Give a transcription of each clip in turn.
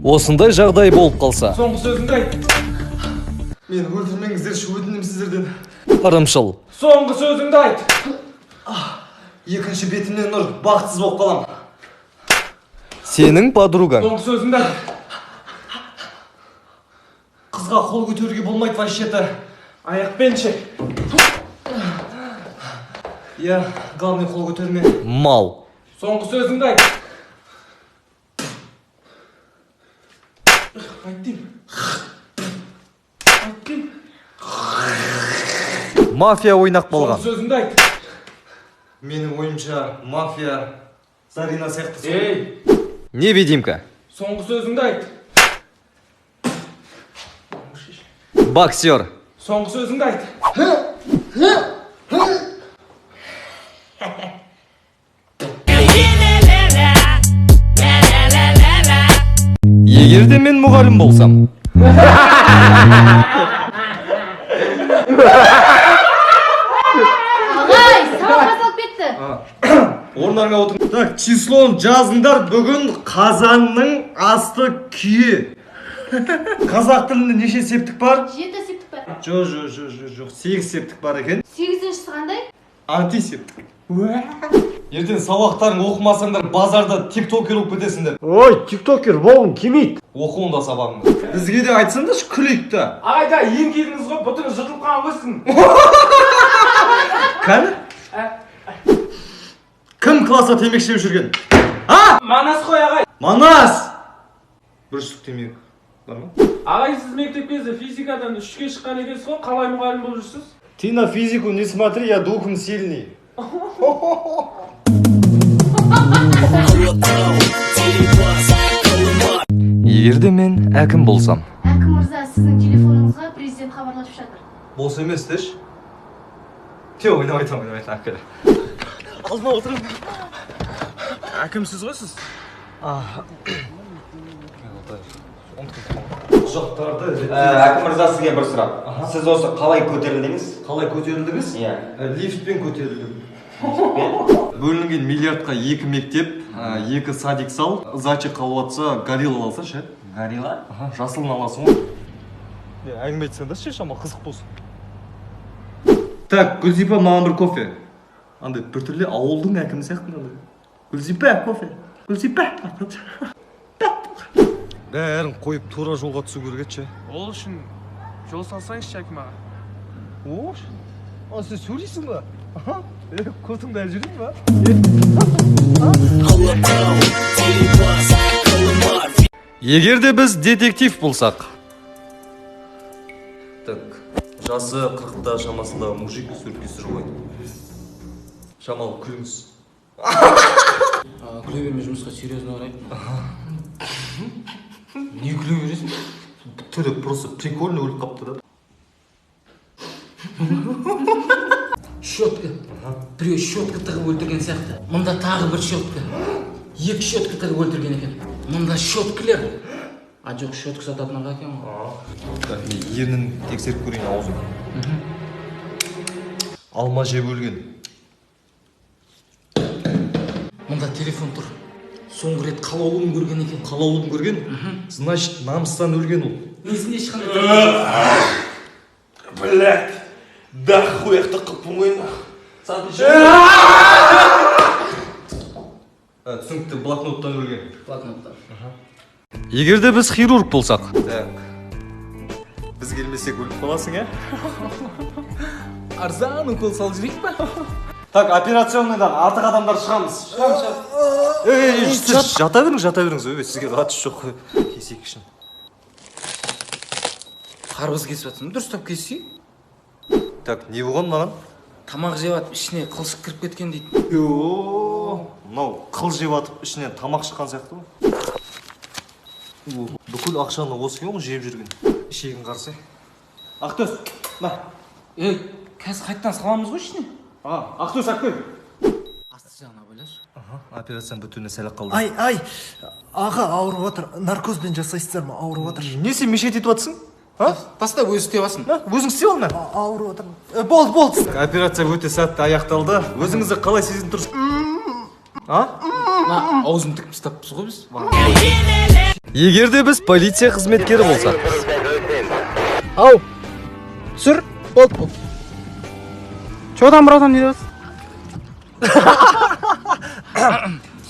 Осындай жағдай болып қалса. Соңғы сөзіңді айт. Мені өлтірмеңіздерші, өтінем сіздерден. Ырымшыл. Соңғы сөзіңді айт. Екінші бетімнен ұр, бақытсыз болып қалам. Сенің подругаң. Соңғы сөзіңді айт. Қызға қол көтеруге болмайды вообще-то. Аяқпен ше. Я, главный қол көтерме. Мал. Соңғы сөзіңді айт. Айт деймін. Айт деймін. Мафия ойнақ болған. Соңғы сөзіңді айт. Менің ойымша мафия Зарина сияқты. Ей, Невидимка. соңғы сөзіңді айт. Боксер. Соңғы сөзіңді айт. Егер де мен мұғалім болсам. Ағай, сабақ басталып кетті. Орындарыңа отыр. Так, числоны жазыңдар. Бүгін қазанның асты күйе. Қазақ тілінде неше септік бар? 7 септік бар. Жоқ. 8 септік бар екен. 8-шісі қандай? Антисептік. Ертең сабақтарын оқымасаңдар базарда тиктокер болып кетесіңдер. Ой, тиктокер болғым келмейді. Оқу онда сабағыңды. Бізге де айтсаңдаршы күлейік та. Ағайда ең келдіңіз ғой, бұтыңыз жыртылып қалған қойсын. Кәні? Кім класса темекі шегіп жүрген? Манас қой ағай. Манас! Бір штук темекі бар ма? Ағай, сіз мектепте физикадан 3-ке шыққан екенсіз ғой, қалай мұғалім болып жүрсіз? Ты на физику не смотри, я духом сильный. Егер де мен әкім болсам. Әкім мырза, сіздің телефоныңызға президент хабарласып жатыр. Бос емес деші. Те, ойнамайтам. Әкелі. Алдыма отырып. Әкімсіз ғой сіз? Құжаттарды Әкім мырза, сізге бір сұрақ. Сіз осы қалай көтерілдіңіз? қалай көтерілдіңіз? Иә. Лифтпен көтерілдім. Бөлінген миллиардқа 2 мектеп, 2 садик сал, зачи қалуатса горилла алса ше? Горилла? Жасылын аласың ғой. Әңгіме айтсаңдар ше, шама қызық болсын. Так, Гүлзипа, маған бір кофе. Андай біртүрлі ауылдың әкімі сияқты андай. Гүлзипа, кофе. Гүлзипа. Бәрін қойып тура жолға түсу керек ше. Ол үшін жол салсаңызшы әкім аға. О, сен сөйлейсің ба? Көтіңді әлі жүрейін ба? Егер де біз детектив болсақ. Так, жасы 40-та шамасында мужик сүріп ғой. Шамал күліңіз. Күле берме, жұмысқа серьезно қарайын. Не күле бересің? Түрі просто прикольно өліп қапты да. Щетка. Біреу щетка тығып өлтірген сияқты. Мұнда тағы бір щетка. 2 щетка тығып өлтірген екен. Мұнда щеткілер. А жоқ, щетка сататын аға екен ғой. Так, ернін тексеріп көрейін аузын. Алма жеп өлген. Мұнда телефон тұр. Соңғы рет қалаулығын көрген екен. Қалаулығын көрген? Значит, намыстан өлген ол. Несінде ешқандай. Блядь, да хуяқты қылпын қойын. Түсінікті, блокноттан өлген. Блокноттан. Егер де біз хирург болсақ. Так, біз келмесек өліп қаласың, ә? Арзан укол салып жүрейік па? Так, операционныйдан артық адамдар шығамыз. Жата беріңіз, сізге қатысы жоқ. Кесек үшін. Қарбыз кесіп жатсың, дұрыстап кесейін. Так, не болған маған? Тамақ жеп атып, ішіне қылшық кіріп кеткен дейді. Мынау қыл жеп атып, ішінен тамақ шыққан сияқты ғой. Бүкіл ақшаны осы ең жеп жүрген. Ішегін қарсы. Ақтөс, ба. Қазір қайттан саламыз ғой ішіне. Ақтөс, Ақкөл. Асты жағына байлашы. Операцияның бүтініне сәлек қалды. Ай, аға ауырып отыр. Наркозбен жасайсыздар ма? Ауырып отыр. Не сен мешет етіп атсың? Таста өзі істеп алсын. Өзің істеп алма. Ауырып отыр. Болды. Операция өте сәтті аяқталды. Өзіңізді қалай сезініп тұрсыз? Аузын тік ұстаппыз ғой біз. Егерде біз полиция қызметкері болсақ. Ау. Сүр. Болды. Чего там, братан, не делаешь?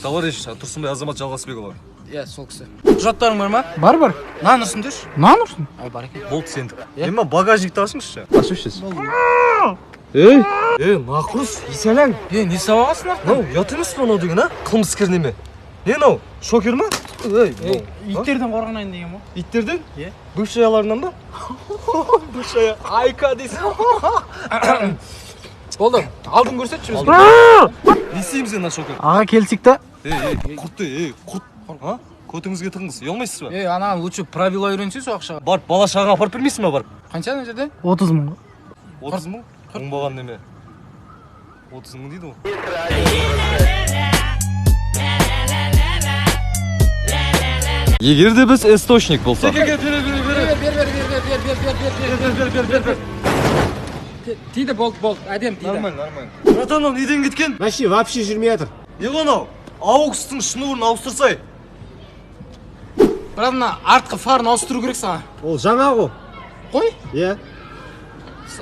Товарищ Тұрсынбай Азамат Жалғасбекұлы. Иә, сол кісі. Құжаттарың бар ма? Бар. Нан ұсындыршы. Нан ұсын? Ай, бар екен. Болды сендік. Ема багажникті ашыңызшы. Ашыңыз. Нақұрыс, исәләң. Не сабағасың ақ? Нау, ұят емес пе мынау деген, а? Қылмыскер неме? Нау, шокер ма? Иттерден қорғанайын деген ма? Иттерден? Бывшаяларынан ба? Бывшая Айка дейсің. Болды, алдын көрсетші біз. Не істейміз ена шокер? Аға келсек та. Құрт. Көтіңізге тыңыз, ұялмайсыз ба? Ана лучше правила үйренсей сол ақшаға. Барып, бала шаға апарып бермейсің ба барып? Қанша ана жерде? 30 мың. 30 мың? Оңбаған неме? 30 мың дейді ғой. Егерде біз источник болсақ. Бер. Тиді, болды, әдем тиді. Нормально. Братан, неден кеткен? Маши вообще жүрмей жатыр. Не ғанау? Ауқыстың шнурын ауыстырсай. Бірақ мына артқы фарын ауыстыру керек саған. Ол жаңа ғой. Қой, Иә.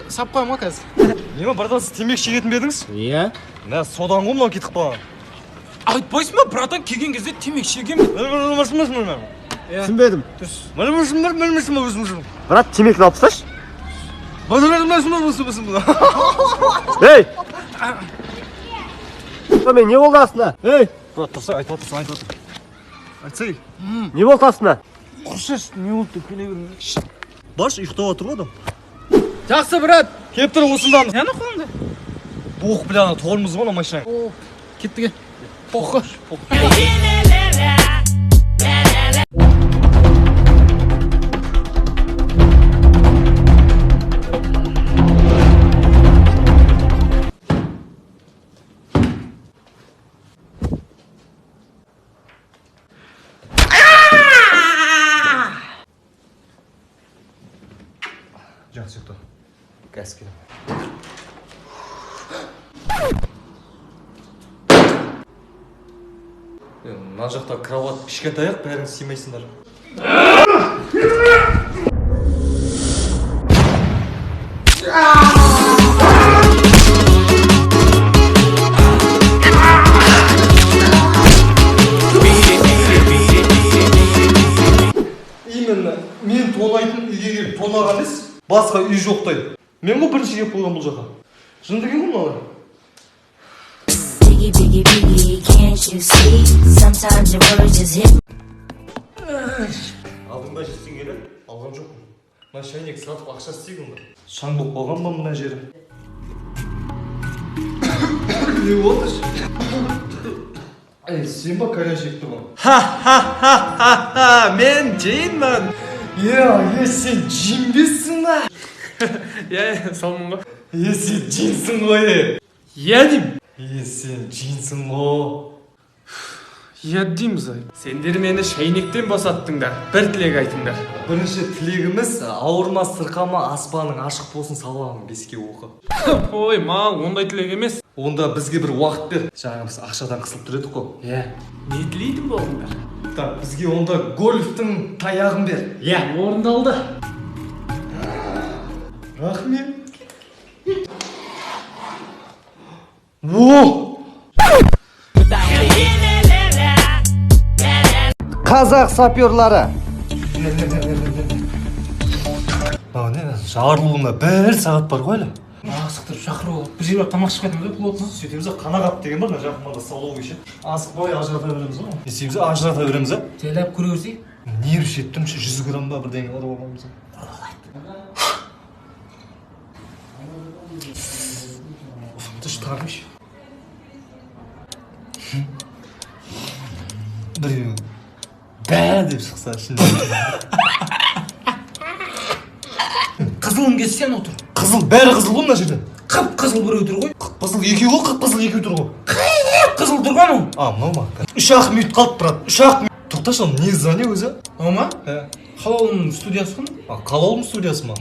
сап қойма қазір. Неме, братан, сіз темек шегетін бедіңіз? Иә. Нә, содан ғой мынау кетіп қалған. Айтпайсың ба, братан келген кезде темек шегем. Түсінбедім. Брат, темекіні алып тасташы. Ей! Мен не болды астына? Ей! Брат, тұрсай, айтып отырсың. Айтсай. Не болды астына? Құршаш, не болды, келе берме. Баршы, ұйықтап отыр адам. Жақсы, брат. Кеп тұр осындан. Яны қолыңды. Боқ біләні, тоғырмыз ба, машина. Кетті ке. Поқы. Жақсы ұйықта. Газ келем. Мына жақта кроват кішкентаяқ, бәріңіз сыймайсыңдар. Именно мен тонайтын үйге келіп тонаған емес, басқа үй жоқтай. Мен ғой бірінші келіп қойған бұл жаққа. Жын деген ғой мыналар. Biggie, can't you see? Sometimes your words just hit. Алдыңда жетсең келі, алған жоқпын. Мына шайнек сатып ақша істейгін ба? Шаң болып қалған ба мына жерім? Не болдыш? Сен ба кәрі жек тұрған? Ха-ха-ха-ха-ха! Мен жейінмін! Сен жинбессің ба? Салмын ғой. Сен жинсің ғой! Деймін. Сен жинсің ғой! Дейміз ай. Сендер мені шайнектен босаттыңдар. Бір тілек айтыңдар. Бірінші тілегіміз ауырмас сырқама аспаның ашық болсын сабағың беске оқы. Ой, мал, ондай тілек емес. Онда бізге бір уақыт бер. Жаңымыз ақшадан қысылып тұр едік қой. Не тілейтін болдыңдар? Так, бізге онда гольфтың таяғын бер. Орындалды. Рахмет. Во! Қазақ саперлары. Жарылуына бір сағат бар ғой әлі. Асықтырып шақыру. Bir жерге тамақ ішіп кетеміз ғой, плотно. Сөйтеміз қанағат деген бар, жақында столовый ше. Асық бай ажырата береміз ғой. Есейміз ажырата береміз а? Телеп көре берсек. Нер шеттім 100 грамм ба бірдеңе ұрып аламыз. Тұш тармыш. Біреу бә деп шықса ішінде. Қызылың келсе сен отыр. Қызыл, бәрі қызыл ғой мына жерде. Қып-қызыл біреу тұр ғой. Қып-қызыл екеу ғой, қып-қызыл екеу тұр ғой. Қызыл тұрған ол. Мынау ма? Ұшақ мүйт қалып тұрады. Ұшақ мүйт. Тоқташы, оны не звоне өзі? О ма? Қалауының студиясы қын? Қалауының студиясы ма?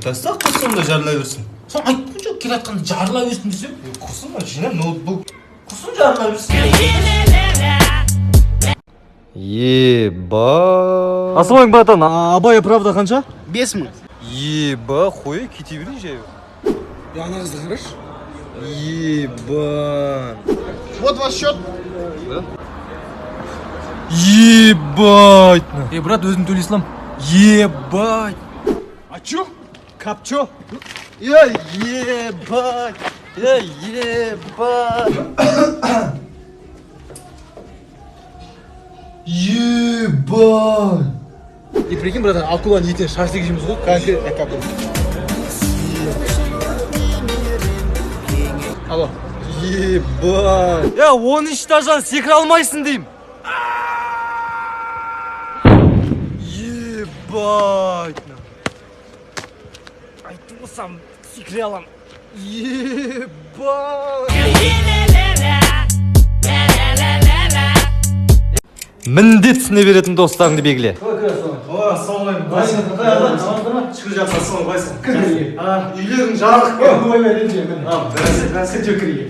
Тастақ қыз сонда жарыла берсін. Сон айттың жоқ, кел атқанда жарыла берсін десе. Құрсын ба, жинам ноутбук. Құрсын жарыла берсін. Еба. Ассалаумалейкум, братан. Абай правда қанша? 5000. Еба, қой, кете берейін жай. Ана қызды қарашы. Еба. Вот ваш счет. Ебать. Брат, өзім төлейсілам. Ебать. А чё? Капчо? Ебать. Ебать. Ебать. И прикинь, братан, акуланың етіне шаш тегіземіз ғой, конкретно как бы. Алло. Ебать. 10 этаждан секіре алмайсың дейм. Ебать. Айтып болсам секіре алам. Ебать. Міндетсіне беретін достарыңды белгіле. Ассалаумалейкум. Шүкір жақсы, ассалаумалейкум. Үйлерің жарық. Ойбай, ренжі. Бәрсе жөкірге.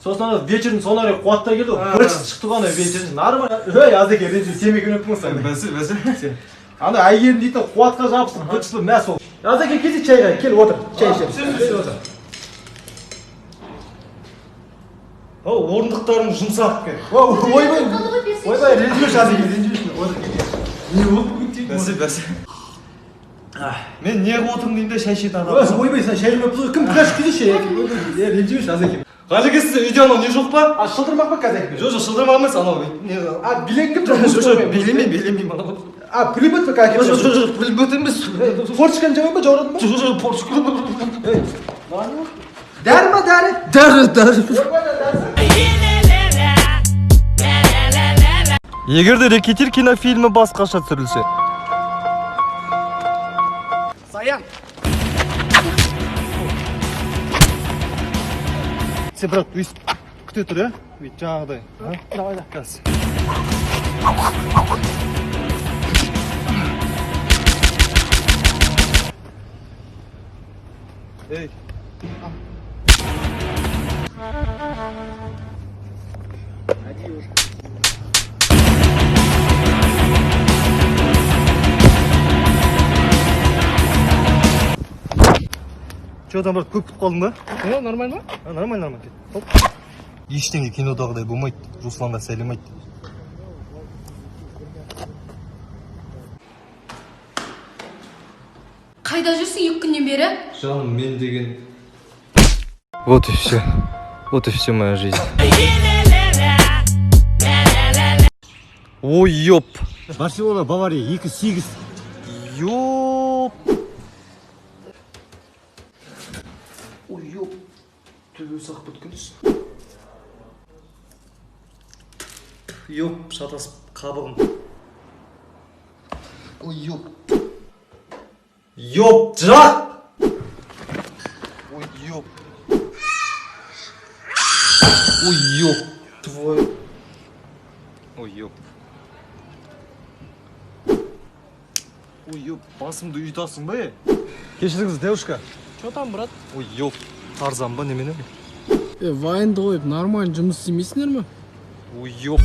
Сосын вечердің соңына қарай қуаттай келді. Бір шықты ғана вечердің. Нормально. Аз екен ренжі, семекен өттің осылай. Бәсе. Анда әйгерін дейтін қуатқа жабыстың. Бір шықты мәс ол. Аз екен кезек чайға. Кел, отыр. Чай ішеміз. Орындықтарың жұмсақ кен. Ойбай, ренжімеш аз екен, ренжімеш. Не болды бүгін тек? Бәсе. Мен не қылып отырмын деймін де шай ішетін адам. Ойбай, сен шай жемепсіз ғой. Кім қаш күзі шай екен? Ренжімеш аз екен. Қажы келсіз, үйде анау не жоқ па? Шылдырмақ па қазір? Жоқ, шылдырмақ емес анау. Билен кім жоқ? Жоқ, билемеймін анау. Пулемет па қазір? Жоқ, пулемет емес. Форчиканы жабай ма, жаурадың ба? Жоқ, форчиканы. Дәрі ма, дәрі? Дәрі. Егерде Рэкетир кинофильмі басқаша түсірілсе. Саян. Сен брат, өйстіп күте тұр, ә? Жаңағыдай. Давай да. Қазір. Эй. Че там, брат, көп күтіп қалдың ба? Нормально ма? Нормально. Топ. Ештеңе кинодағыдай болмайды. Русланға сәлемайды. Қайда жүрсің 2 күннен бері? Жаным, мен деген... Вот и все. Вот и все моя жизнь. Ой, ёп. Барселона, Бавария, 2-8. Ёп. Ой, ёп. Төбе сақ бүткінсіз. Ёп, шатасып қабығым. Ой, ёп. Ёп, жақ! Ой, ёп. Ой, ёп. Твой. Ой, ёп. Ой, ёп, басымды ұйтасың ба, е? Кешіріңіз, девушка. Че там, брат? Ой, ёп. Тарзан ба, немене? Вайнды қойып, нормально жұмыс істемейсіңдер ме? Ой, ёп.